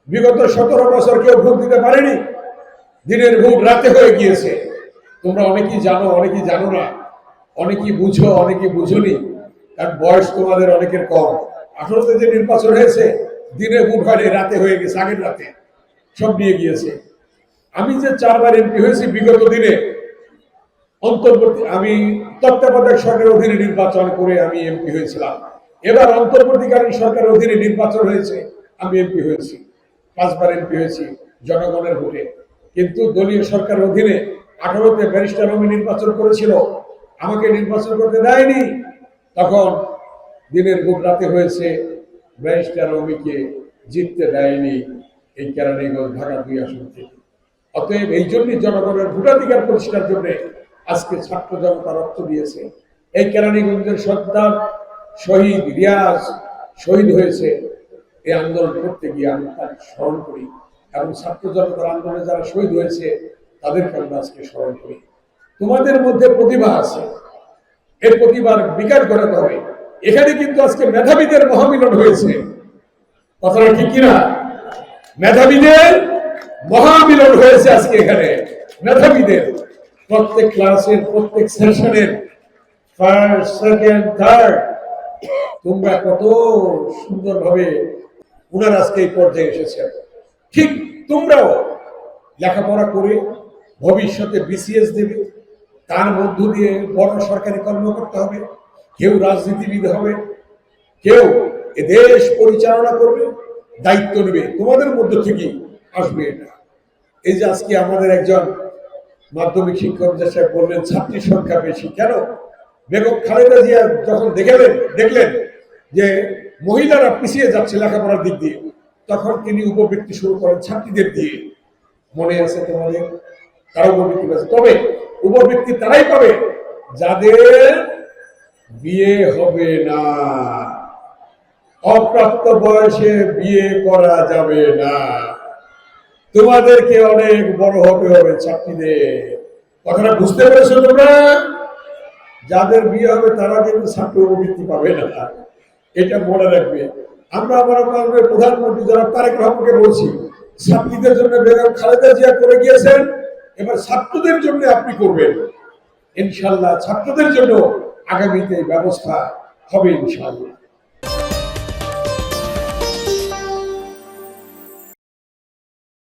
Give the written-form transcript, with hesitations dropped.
বিগত 17 বছর কেউ ভোট দিতে পারেনি, দিনের ভোট রাতে হয়ে গিয়েছে। তোমরা অনেকেই জানো, অনেকেই জানো না, অনেকেই বুঝো, অনেকেই বুঝোনি, কারণ বয়স তোমাদের অনেকের কম। 18তে যে নির্বাচন হয়েছে, দিনে ভোট হয়নি, রাতে হয়ে গেছে, আগের রাতে সব নিয়ে গিয়েছে। আমি যে 4 বার এমপি হয়েছি বিগত দিনে, অন্তর্বর্তী আমি তত্ত্বাবধায়ক সরকারের অধীনে নির্বাচন করে আমি এমপি হয়েছিলাম। এবার অন্তর্বর্তীকালীন সরকারের অধীনে নির্বাচন হয়েছে, আমি এমপি হয়েছি। 5 বার এমপি হয়েছি জনগণের ভোটে। কিন্তু দলীয় সরকারের অধীনে 18তে ব্যারিস্টার রমি নির্বাচন করেছিল, আমাকে নির্বাচন করতে দেয়নি। তখন দিনের ভোট রাতে হয়েছে, ব্যারিস্টার রমিকে জিততে দেয়নি এই কেরানীগঞ্জ ঢাকা 2 আসন থেকে। অতএব এই জন্যই জনগণের ভোটাধিকার প্রতিষ্ঠার জন্য আজকে ছাত্র জনতা রক্ত দিয়েছে। এই কেরানীগঞ্জের সন্তান শহীদ রিয়াজ শহীদ হয়েছে এই আন্দোলন করতে গিয়ে, আমি তাকে স্মরণ করি। এবং ছাত্র জনতার আন্দোলনে যারা শহীদ হয়েছে তাদেরকে আমরা আজকে স্মরণ করি। তোমাদের মধ্যে প্রতিভা আছে, এই প্রতিভার বিকাশ ঘটাতে হবে। এখানে কিন্তু আজকে মেধাবীদের মহামিলন হয়েছে, কথাটা ঠিক কিনা? মেধাবীদের মহামিলন হয়েছে আজকে এখানে। মেধাবীদের প্রত্যেক ক্লাসের, প্রত্যেক সেশনের ফার্স্ট, সেকেন্ড, থার্ড, তোমরা কত সুন্দরভাবে উনার আজকে এই পর্যায়ে এসেছে। ঠিক তোমরাও লেখাপড়া করে ভবিষ্যতে বিসিএস দেবে, তার মধ্য দিয়ে বড় সরকারি কর্মকর্তা হবে, কেউ রাজনীতিবিদ হবে, কেউ এ দেশ পরিচালনা করবে, দায়িত্ব নেবে। তোমাদের মধ্য থেকে আসবে এটা। এই যে আজকে আমাদের একজন মাধ্যমিক শিক্ষক যে সাহেব বললেন ছাত্রী সংখ্যা বেশি কেন, বেগম খালেদা জিয়া যখন দেখলেন যে মহিলারা পিছিয়ে যাচ্ছে লেখাপড়ার দিক দিয়ে, তখন তিনি উপবৃত্তি শুরু করেন ছাত্রীদের দিয়ে। মনে আছে তোমাদের? কারো উপবৃত্তি আছে, তবে উপবৃত্তি তারাই পাবে যাদের বিয়ে হবে না, অপ্রাপ্ত বয়সে বিয়ে করা যাবে না। তোমাদেরকে অনেক বড় হতে হবে ছাত্রীদের। কথাটা বুঝতে পেরেছো তোমরা? যাদের বিয়ে হবে তারা কিন্তু ছাত্র উপবৃত্তি পাবে না, এটা মনে রাখবে। আমরা আমার প্রধানমন্ত্রী যারা তারেক রহমানকে বলছি, ছাত্রীদের জন্য বেগম খালেদা জিয়া করে গিয়েছেন, এবার ছাত্রদের জন্য আপনি করবেন ইনশাল্লাহ। ছাত্রদের জন্য আগামীতে ব্যবস্থা হবে ইনশাল্লাহ।